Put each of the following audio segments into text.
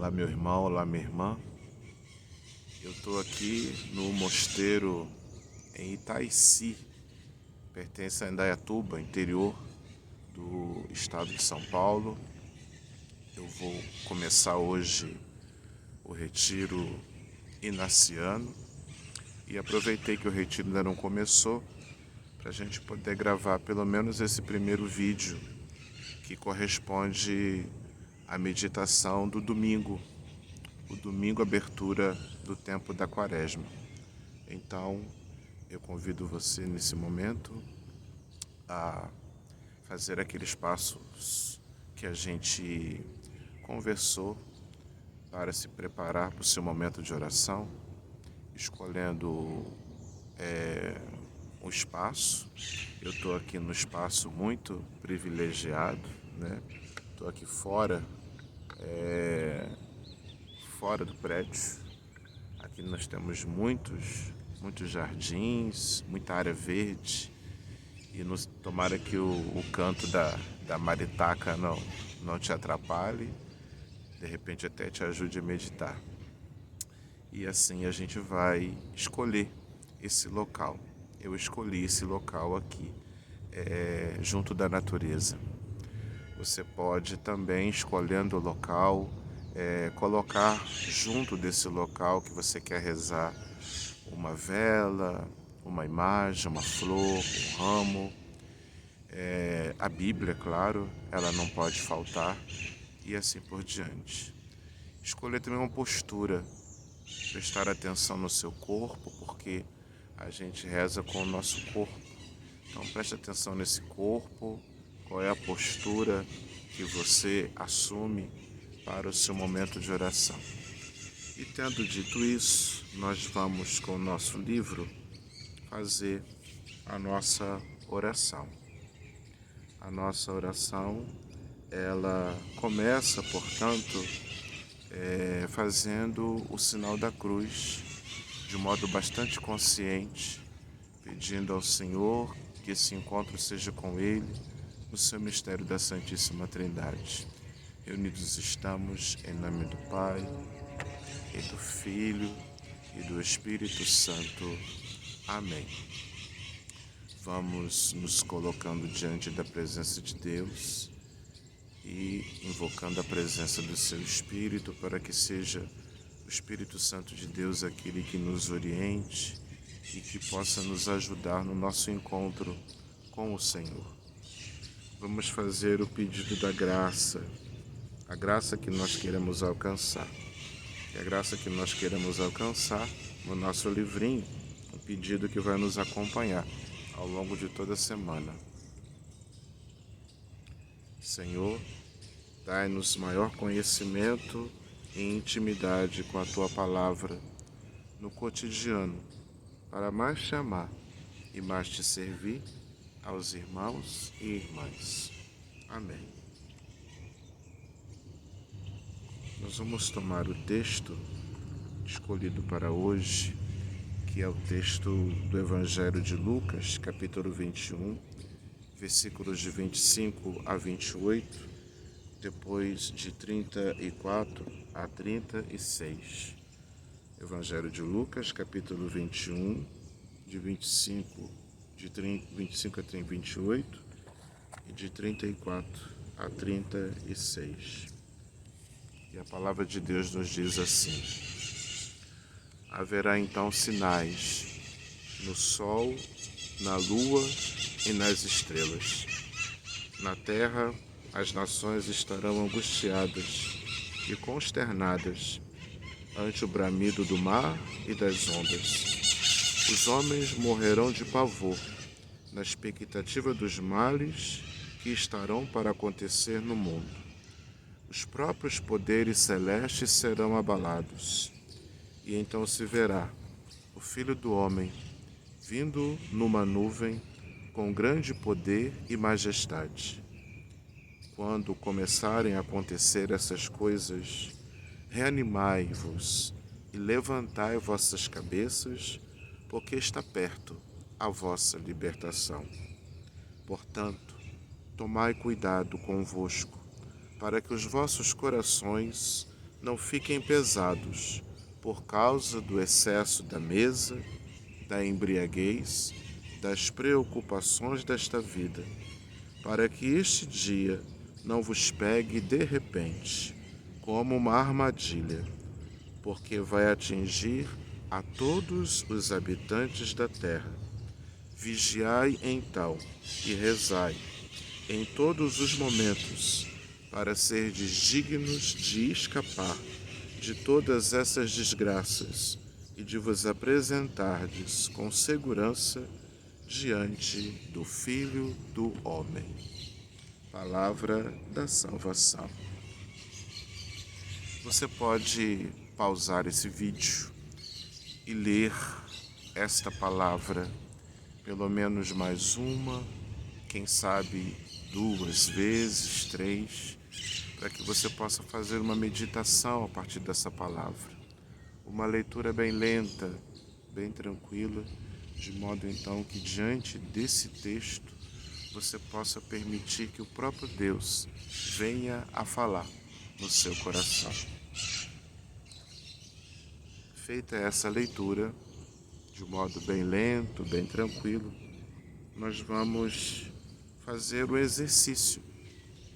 Olá, meu irmão, olá, minha irmã. Eu estou aqui no mosteiro em Itaici, pertence a Indaiatuba, interior do estado de São Paulo. Eu vou começar hoje o retiro inaciano e aproveitei que o retiro ainda não começou para a gente poder gravar pelo menos esse primeiro vídeo que corresponde à meditação do domingo, o domingo abertura do tempo da Quaresma. Então, eu convido você nesse momento a fazer aqueles passos que a gente conversou para se preparar para o seu momento de oração, escolhendo um espaço. Eu estou aqui no espaço muito privilegiado, né? Estou aqui fora do prédio. Aqui nós temos muitos jardins, muita área verde. E tomara que o canto da maritaca não te atrapalhe, de repente até te ajude a meditar. E assim a gente vai escolher esse local. Eu escolhi esse local aqui, junto da natureza. Você pode também, escolhendo o local, colocar junto desse local que você quer rezar uma vela, uma imagem, uma flor, um ramo. A Bíblia, claro, ela não pode faltar e assim por diante. Escolher também uma postura, prestar atenção no seu corpo, porque a gente reza com o nosso corpo. Então preste atenção nesse corpo, qual é a postura que você assume para o seu momento de oração. E tendo dito isso, nós vamos com o nosso livro fazer a nossa oração. A nossa oração, ela começa, portanto, fazendo o sinal da cruz, de modo bastante consciente, pedindo ao Senhor que esse encontro seja com Ele no seu mistério da Santíssima Trindade. Reunidos estamos em nome do Pai, e do Filho, e do Espírito Santo. Amém. Vamos nos colocando diante da presença de Deus e invocando a presença do seu Espírito para que seja o Espírito Santo de Deus aquele que nos oriente e que possa nos ajudar no nosso encontro com o Senhor. Vamos fazer o pedido da graça, a graça que nós queremos alcançar. E a graça que nós queremos alcançar no nosso livrinho, um pedido que vai nos acompanhar ao longo de toda a semana. Senhor, dai-nos maior conhecimento e intimidade com a Tua Palavra no cotidiano, para mais te amar e mais te servir aos irmãos e irmãs. Amém. Nós vamos tomar o texto escolhido para hoje, que é o texto do Evangelho de Lucas, capítulo 21, versículos de 25 a 28, depois de 34 a 36. Evangelho de Lucas, capítulo 21, de 25 a 28 e de 34 a 36. E a palavra de Deus nos diz assim: haverá então sinais no sol, na lua e nas estrelas. Na terra, as nações estarão angustiadas e consternadas ante o bramido do mar e das ondas. Os homens morrerão de pavor, na expectativa dos males que estarão para acontecer no mundo. Os próprios poderes celestes serão abalados, e então se verá o Filho do Homem vindo numa nuvem com grande poder e majestade. Quando começarem a acontecer essas coisas, reanimai-vos e levantai vossas cabeças, porque está perto a vossa libertação. Portanto, tomai cuidado convosco, para que os vossos corações não fiquem pesados por causa do excesso da mesa, da embriaguez, das preocupações desta vida, para que este dia não vos pegue de repente, como uma armadilha, porque vai atingir a todos os habitantes da terra. Vigiai então e rezai em todos os momentos, para serdes dignos de escapar de todas essas desgraças e de vos apresentardes com segurança diante do Filho do Homem. Palavra da salvação. Você pode pausar esse vídeo e ler esta palavra pelo menos mais uma, quem sabe 2 vezes, 3, para que você possa fazer uma meditação a partir dessa palavra. Uma leitura bem lenta, bem tranquila, de modo então que diante desse texto você possa permitir que o próprio Deus venha a falar no seu coração. Feita essa leitura, de modo bem lento, bem tranquilo, nós vamos fazer o exercício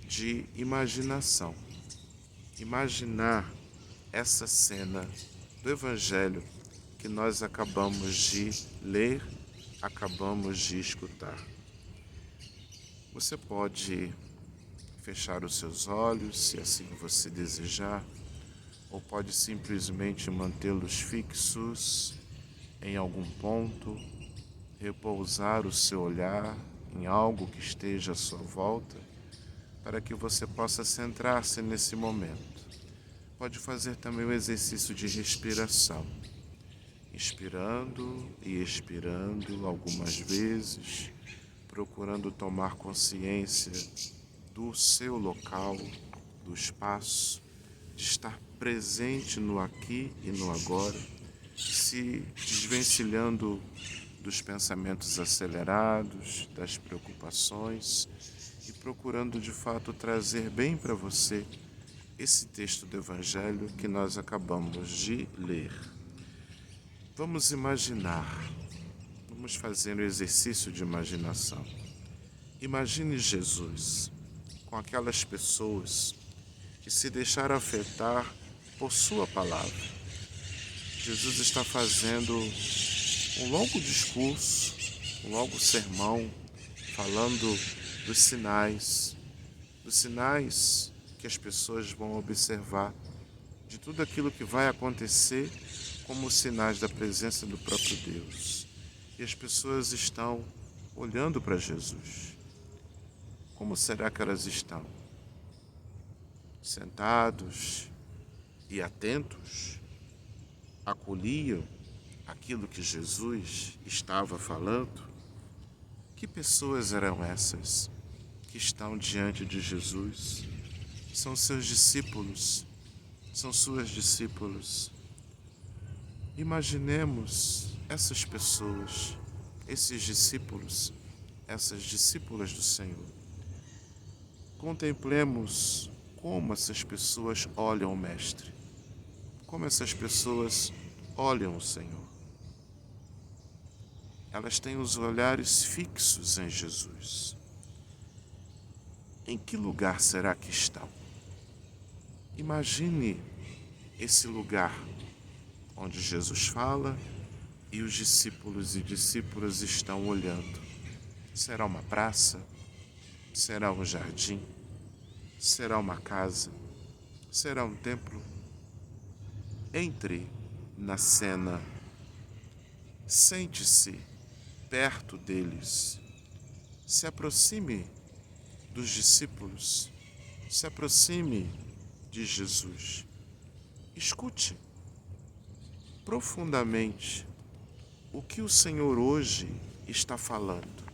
de imaginação. Imaginar essa cena do Evangelho que nós acabamos de ler, acabamos de escutar. Você pode fechar os seus olhos, se assim você desejar, ou pode simplesmente mantê-los fixos em algum ponto, repousar o seu olhar em algo que esteja à sua volta, para que você possa centrar-se nesse momento. Pode fazer também o exercício de respiração, inspirando e expirando algumas vezes, procurando tomar consciência do seu local, do espaço, de estar presente no aqui e no agora, se desvencilhando dos pensamentos acelerados, das preocupações e procurando de fato trazer bem para você esse texto do Evangelho que nós acabamos de ler. Vamos imaginar, vamos fazer um exercício de imaginação. Imagine Jesus com aquelas pessoas que se deixaram afetar por sua palavra. Jesus está fazendo um longo discurso, um longo sermão, falando dos sinais que as pessoas vão observar, de tudo aquilo que vai acontecer como sinais da presença do próprio Deus. E as pessoas estão olhando para Jesus. Como será que elas estão? Sentados e atentos? Acolhiam aquilo que Jesus estava falando? Que pessoas eram essas que estão diante de Jesus? São seus discípulos, são suas discípulos. Imaginemos essas pessoas, esses discípulos, essas discípulas do Senhor. Contemplemos como essas pessoas olham o Mestre, como essas pessoas olham o Senhor. Elas têm os olhares fixos em Jesus. Em que lugar será que estão? Imagine esse lugar onde Jesus fala e os discípulos e discípulas estão olhando. Será uma praça? Será um jardim? Será uma casa? Será um templo? Entre na cena. Sente-se perto deles. Se aproxime dos discípulos. Se aproxime de Jesus. Escute profundamente o que o Senhor hoje está falando.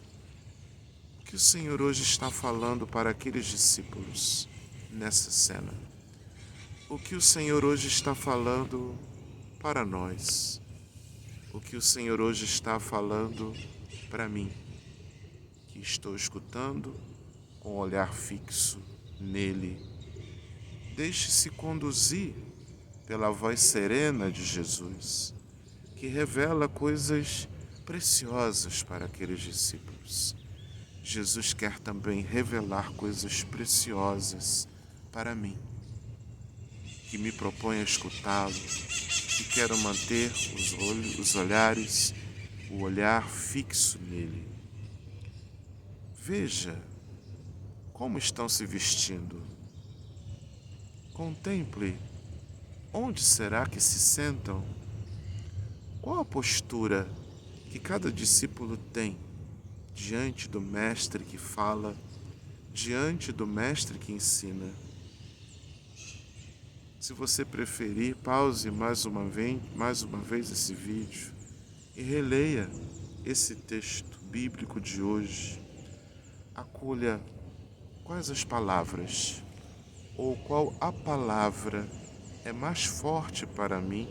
O que o Senhor hoje está falando para aqueles discípulos nessa cena. O que o Senhor hoje está falando para nós. O que o Senhor hoje está falando para mim, que estou escutando com o olhar fixo nele. Deixe-se conduzir pela voz serena de Jesus, que revela coisas preciosas para aqueles discípulos. Jesus quer também revelar coisas preciosas para mim, que me proponho a escutá-lo, que quero manter os olhares, o olhar fixo nele. Veja como estão se vestindo. Contemple onde será que se sentam. Qual a postura que cada discípulo tem diante do mestre que fala, diante do mestre que ensina? Se você preferir, pause mais uma vez esse vídeo e releia esse texto bíblico de hoje. Acolha quais as palavras ou qual a palavra é mais forte para mim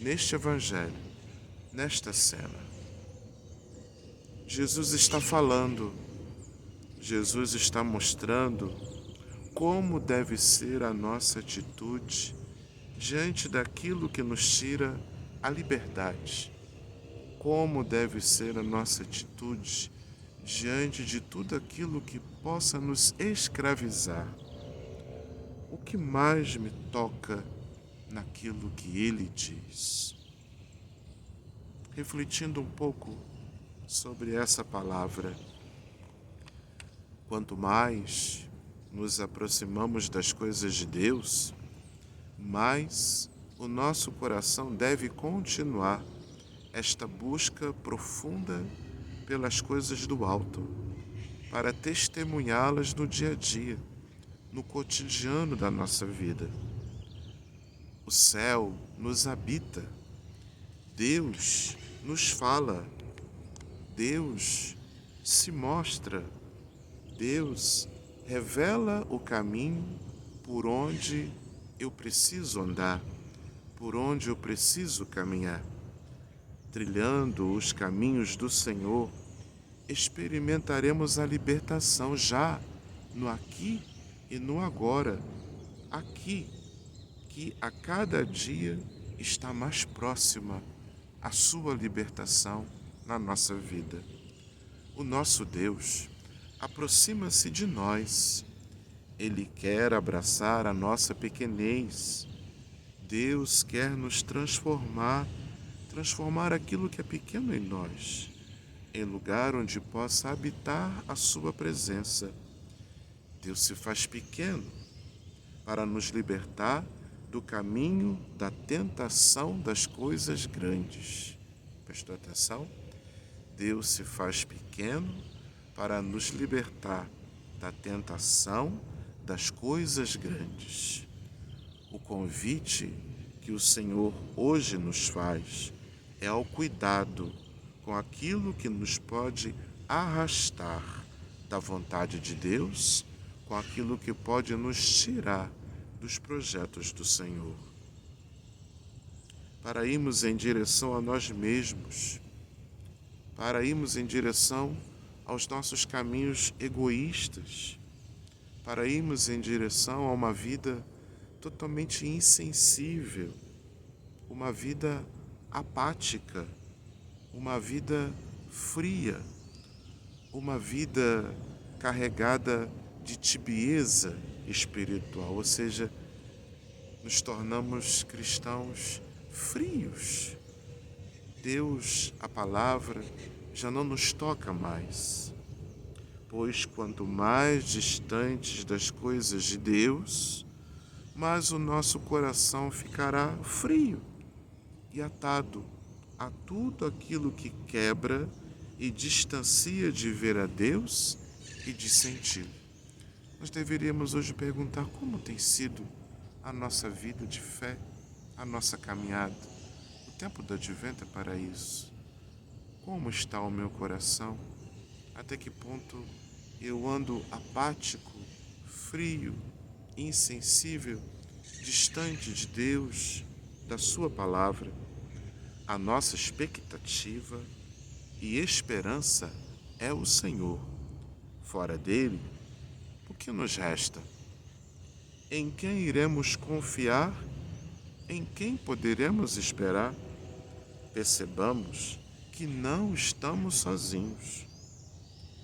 neste evangelho, nesta cena. Jesus está falando, Jesus está mostrando como deve ser a nossa atitude diante daquilo que nos tira a liberdade. Como deve ser a nossa atitude diante de tudo aquilo que possa nos escravizar. O que mais me toca naquilo que ele diz? Refletindo um pouco sobre essa palavra, quanto mais nos aproximamos das coisas de Deus, mais o nosso coração deve continuar esta busca profunda pelas coisas do alto, para testemunhá-las no dia a dia, no cotidiano da nossa vida. O céu nos habita, Deus nos fala, Deus se mostra, Deus revela o caminho por onde eu preciso andar, por onde eu preciso caminhar. Trilhando os caminhos do Senhor, experimentaremos a libertação já no aqui e no agora. Aqui, que a cada dia está mais próxima a sua libertação na nossa vida. O nosso Deus aproxima-se de nós. Ele quer abraçar a nossa pequenez. Deus quer nos transformar aquilo que é pequeno em nós, em lugar onde possa habitar a sua presença. Deus se faz pequeno para nos libertar do caminho da tentação das coisas grandes. Prestou atenção? Deus se faz pequeno para nos libertar da tentação das coisas grandes. O convite que o Senhor hoje nos faz é ao cuidado com aquilo que nos pode arrastar da vontade de Deus, com aquilo que pode nos tirar dos projetos do Senhor. Para irmos em direção a nós mesmos, para irmos em direção aos nossos caminhos egoístas, para irmos em direção a uma vida totalmente insensível, uma vida apática, uma vida fria, uma vida carregada de tibieza espiritual, ou seja, nos tornamos cristãos frios. Deus, a palavra, já não nos toca mais, pois quanto mais distantes das coisas de Deus, mais o nosso coração ficará frio e atado a tudo aquilo que quebra e distancia de ver a Deus e de senti-lo. Nós deveríamos hoje perguntar como tem sido a nossa vida de fé, a nossa caminhada. O tempo do advento é para isso. Como está o meu coração? Até que ponto eu ando apático, frio, insensível, distante de Deus, da sua palavra? A nossa expectativa e esperança é o Senhor. Fora dele, o que nos resta? Em quem iremos confiar em quem poderemos esperar, percebamos que não estamos sozinhos.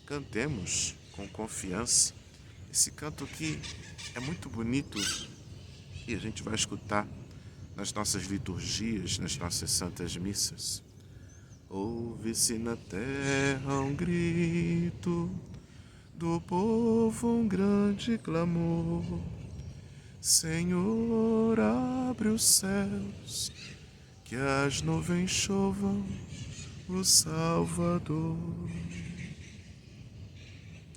Cantemos com confiança esse canto que é muito bonito e a gente vai escutar nas nossas liturgias, nas nossas santas missas. Ouve-se na terra um grito, do povo um grande clamor. Senhor, abre os céus, que as nuvens chovam o Salvador.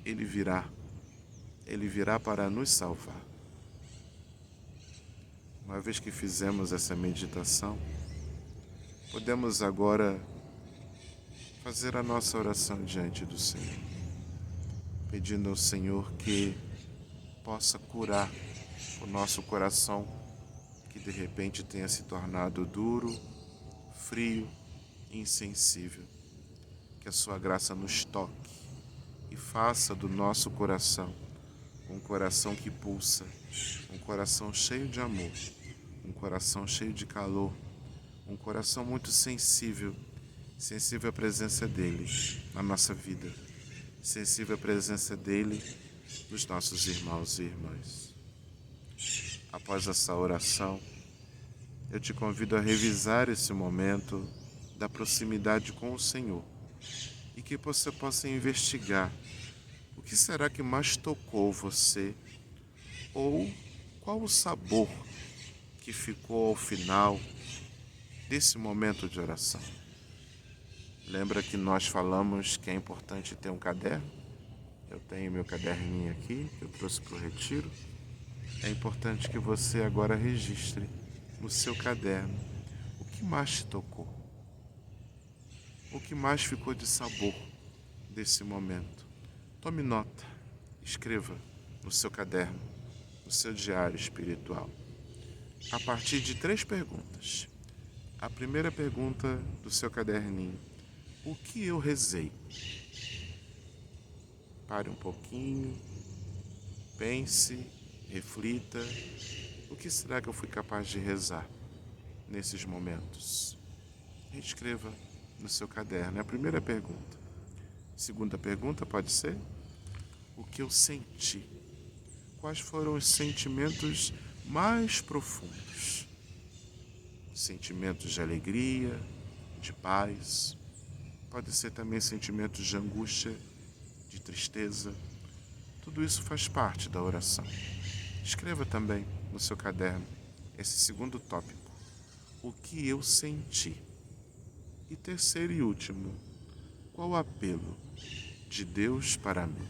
Ele virá para nos salvar. Uma vez que fizemos essa meditação, podemos agora fazer a nossa oração diante do Senhor, pedindo ao Senhor que possa curar o nosso coração, que de repente tenha se tornado duro, frio e insensível. Que a sua graça nos toque e faça do nosso coração um coração que pulsa, um coração cheio de amor, um coração cheio de calor, um coração muito sensível à presença dele na nossa vida, sensível à presença dele nos nossos irmãos e irmãs. Após essa oração, eu te convido a revisar esse momento da proximidade com o Senhor e que você possa investigar o que será que mais tocou você ou qual o sabor que ficou ao final desse momento de oração. Lembra que nós falamos que é importante ter um caderno? Eu tenho meu caderninho aqui, que eu trouxe para o retiro. É importante que você agora registre no seu caderno o que mais te tocou, o que mais ficou de sabor desse momento. Tome nota, escreva no seu caderno, no seu diário espiritual, a partir de 3 perguntas. A primeira pergunta do seu caderninho: o que eu rezei? Pare um pouquinho, pense, reflita. O que será que eu fui capaz de rezar nesses momentos? Escreva no seu caderno. É a primeira pergunta. Segunda pergunta pode ser: o que eu senti? Quais foram os sentimentos mais profundos? Sentimentos de alegria, de paz. Pode ser também sentimentos de angústia, de tristeza. Tudo isso faz parte da oração. Escreva também no seu caderno esse segundo tópico: o que eu senti? E terceiro e último: qual o apelo de Deus para mim?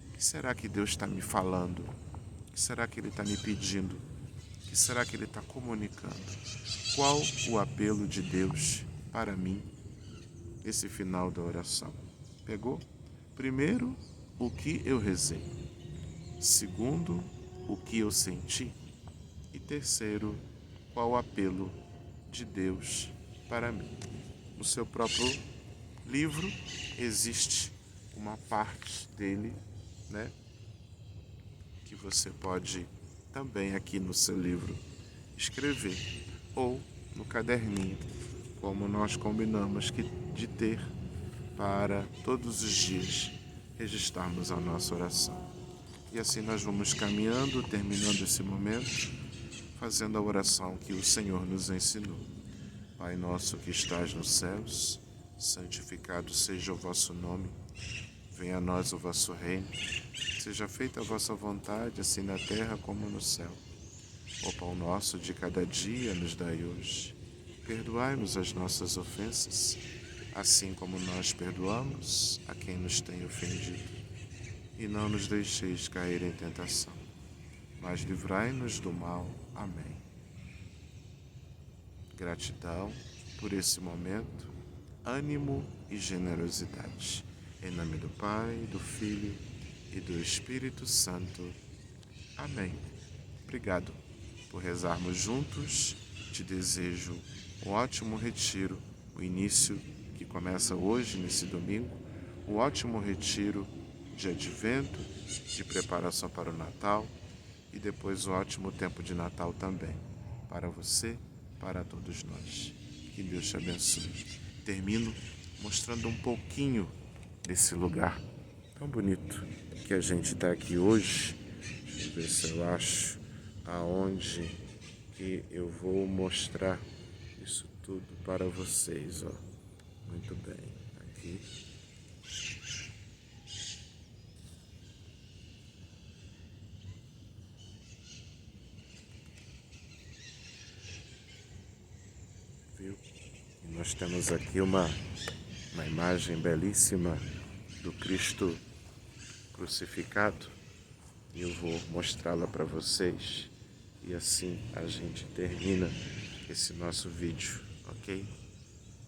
O que será que Deus está me falando? O que será que Ele está me pedindo? O que será que Ele está comunicando? Qual o apelo de Deus para mim nesse final da oração? Pegou? Primeiro, o que eu rezei. Segundo, o que eu senti. E terceiro, qual o apelo de Deus para mim? No seu próprio livro existe uma parte dele, que você pode também aqui no seu livro escrever, ou no caderninho, como nós combinamos de ter para todos os dias registrarmos a nossa oração. E assim nós vamos caminhando, terminando esse momento, fazendo a oração que o Senhor nos ensinou. Pai nosso que estás nos céus, santificado seja o vosso nome. Venha a nós o vosso reino. Seja feita a vossa vontade, assim na terra como no céu. O pão nosso de cada dia nos dai hoje. Perdoai-nos as nossas ofensas, assim como nós perdoamos a quem nos tem ofendido. E não nos deixeis cair em tentação, mas livrai-nos do mal. Amém. Gratidão por esse momento, ânimo e generosidade. Em nome do Pai, do Filho e do Espírito Santo. Amém. Obrigado por rezarmos juntos. Te desejo um ótimo retiro, o início que começa hoje, nesse domingo, um ótimo retiro de advento, de preparação para o Natal e depois um ótimo tempo de Natal também. para você, para todos nós. Que Deus te abençoe. Termino mostrando um pouquinho desse lugar tão bonito que a gente está aqui hoje. Deixa eu ver se eu acho aonde que eu vou mostrar isso tudo para vocês, ó. Muito bem, aqui. Viu? E nós temos aqui uma imagem belíssima do Cristo crucificado e eu vou mostrá-la para vocês e assim a gente termina esse nosso vídeo, ok?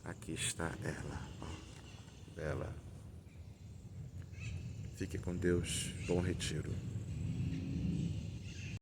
Aqui está ela, ó, bela. Fique com Deus, bom retiro.